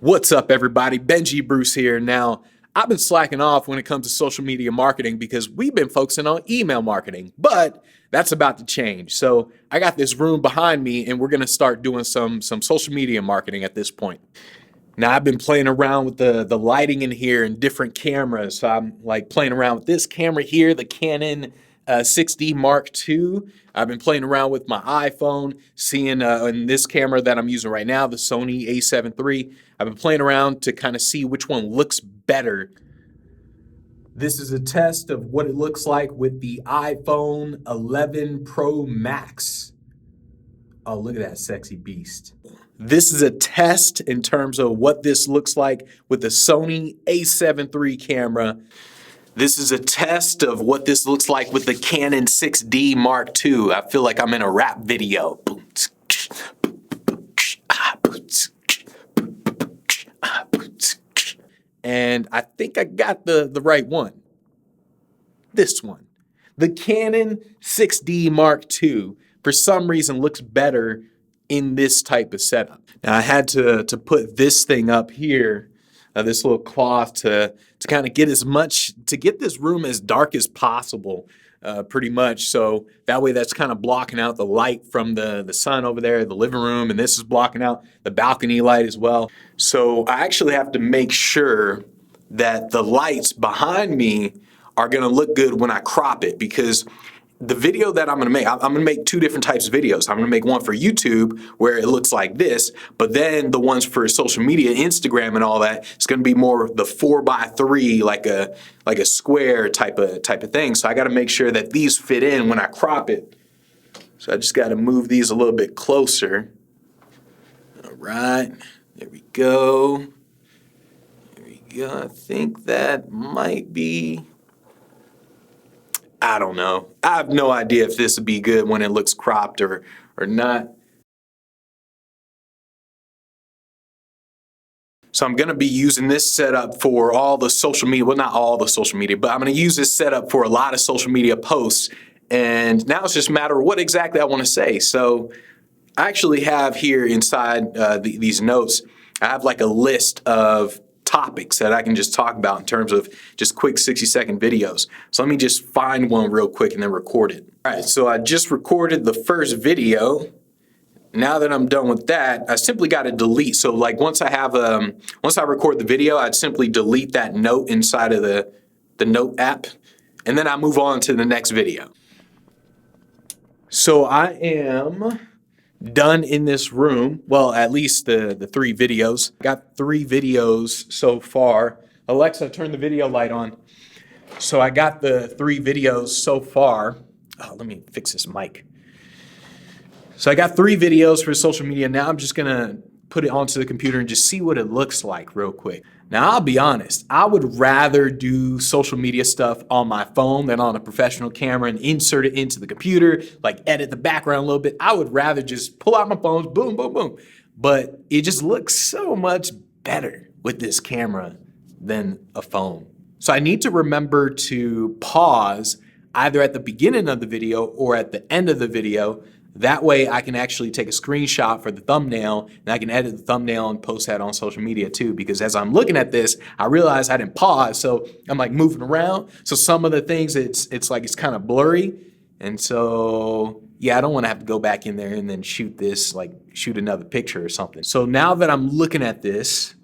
What's up, everybody? Benji Bruce here. Now, I've been slacking off when it comes to social media marketing because we've been focusing on email marketing, but that's about to change. So I got this room behind me and we're going to start doing some social media marketing at this point. Now, I've been playing around with the lighting in here and different cameras. So I'm like playing around with this camera here, the Canon 6D Mark II. I've been playing around with my iPhone, seeing in this camera that I'm using right now, the Sony a7 III. I've been playing around to kind of see which one looks better. This is a test of what it looks like with the iPhone 11 Pro Max. Oh, look at that sexy beast. This is a test in terms of what this looks like with the Sony a7 III camera. This is a test of what this looks like with the Canon 6D Mark II. I feel like I'm in a rap video. And I think I got the right one. This one. The Canon 6D Mark II, for some reason, looks better in this type of setup. Now, I had to put this thing up here, this little cloth, to kind of get this room as dark as possible, pretty much. So that way that's kind of blocking out the light from the sun over there, the living room, and this is blocking out the balcony light as well. So I actually have to make sure that the lights behind me are gonna look good when I crop it, because the video that I'm gonna make two different types of videos. I'm gonna make one for YouTube where it looks like this, but then the ones for social media, Instagram and all that, it's gonna be more the 4x3, like a square type of thing. So I gotta make sure that these fit in when I crop it. So I just gotta move these a little bit closer. All right, there we go. There we go. I think that might be, I don't know. I have no idea if this would be good when it looks cropped or not. So I'm going to be using this setup for all the social media. Well, not all the social media, but I'm going to use this setup for a lot of social media posts. And now it's just a matter of what exactly I want to say. So I actually have here inside these notes, I have like a list of topics that I can just talk about in terms of just quick 60-second videos. So let me just find one real quick and then record it. All right, so I just recorded the first video. Now that I'm done with that, I simply got to delete. So like once I record the video, I'd simply delete that note inside of the note app, and then I move on to the next video. So I am done in this room. Well, at least the three videos. Got 3 videos so far. Alexa, turn the video light on. So I got the 3 videos so far. Oh, let me fix this mic. So I got 3 videos for social media. Now I'm just gonna put it onto the computer and just see what it looks like real quick. Now, I'll be honest, I would rather do social media stuff on my phone than on a professional camera and insert it into the computer, like edit the background a little bit. I would rather just pull out my phone, boom, boom, boom. But it just looks so much better with this camera than a phone. So I need to remember to pause either at the beginning of the video or at the end of the video. That way I can actually take a screenshot for the thumbnail, and I can edit the thumbnail and post that on social media too, because as I'm looking at this, I realize I didn't pause, so I'm like moving around. So some of the things, it's like it's kind of blurry. And so, yeah, I don't want to have to go back in there and then shoot another picture or something. So now that I'm looking at this,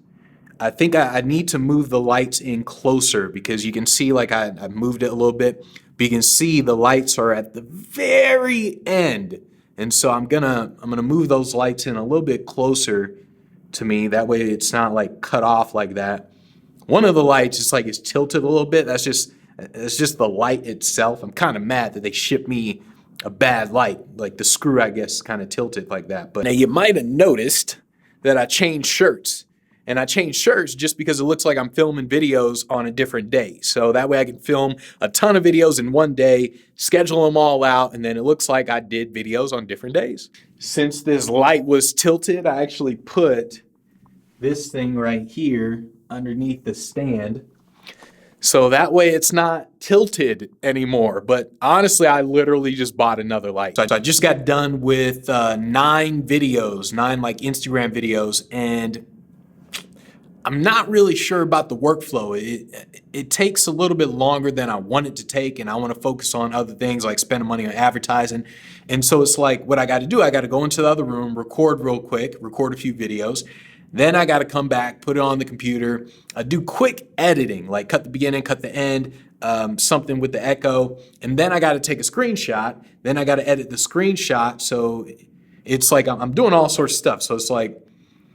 I think I need to move the lights in closer, because you can see like I moved it a little bit, but you can see the lights are at the very end. And so I'm gonna move those lights in a little bit closer to me. That way it's not like cut off like that. One of the lights is like it's tilted a little bit. It's just the light itself. I'm kind of mad that they shipped me a bad light. Like the screw, I guess, kind of tilted like that. But now you might have noticed that I changed shirts. And I changed shirts just because it looks like I'm filming videos on a different day. So that way I can film a ton of videos in one day, schedule them all out, and then it looks like I did videos on different days. Since this light was tilted, I actually put this thing right here underneath the stand. So that way it's not tilted anymore. But honestly, I literally just bought another light. So I just got done with 9 videos, 9 like Instagram videos, and I'm not really sure about the workflow. It takes a little bit longer than I want it to take, and I want to focus on other things like spending money on advertising. And so it's like what I got to do, I got to go into the other room, record real quick, record a few videos. Then I got to come back, put it on the computer, do quick editing, like cut the beginning, cut the end, something with the echo. And then I got to take a screenshot. Then I got to edit the screenshot. So it's like I'm doing all sorts of stuff. So it's like,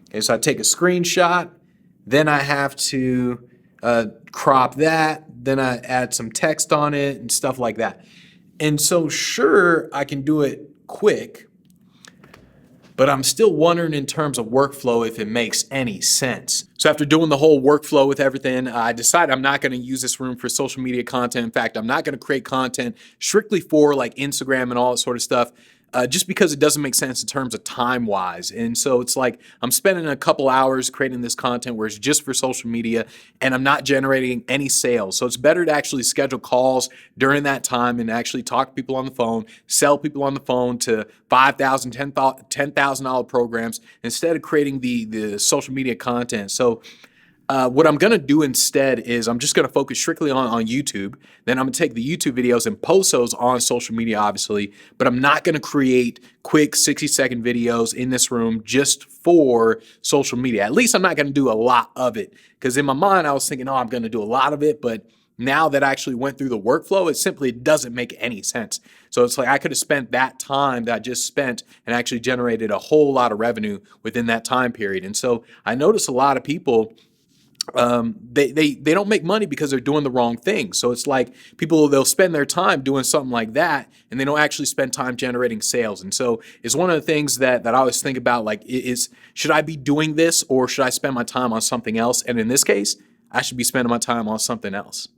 okay, so I take a screenshot, then I have to crop that, then I add some text on it and stuff like that. And so sure, I can do it quick, but I'm still wondering in terms of workflow if it makes any sense. So after doing the whole workflow with everything, I decided I'm not going to use this room for social media content. In fact, I'm not going to create content strictly for like Instagram and all that sort of stuff. Just because it doesn't make sense in terms of time wise. And so it's like I'm spending a couple hours creating this content where it's just for social media and I'm not generating any sales. So it's better to actually schedule calls during that time and actually talk to people on the phone, sell people on the phone to $5,000, $10,000 programs instead of creating the social media content. So what I'm going to do instead is I'm just going to focus strictly on YouTube. Then I'm going to take the YouTube videos and post those on social media, obviously, but I'm not going to create quick 60-second videos in this room just for social media. At least I'm not going to do a lot of it because in my mind, I was thinking, oh, I'm going to do a lot of it, but now that I actually went through the workflow, it simply doesn't make any sense. So it's like I could have spent that time that I just spent and actually generated a whole lot of revenue within that time period. And so I notice a lot of people they don't make money because they're doing the wrong thing. So it's like they'll spend their time doing something like that and they don't actually spend time generating sales. And so it's one of the things that I always think about, like, is should I be doing this or should I spend my time on something else? And in this case, I should be spending my time on something else.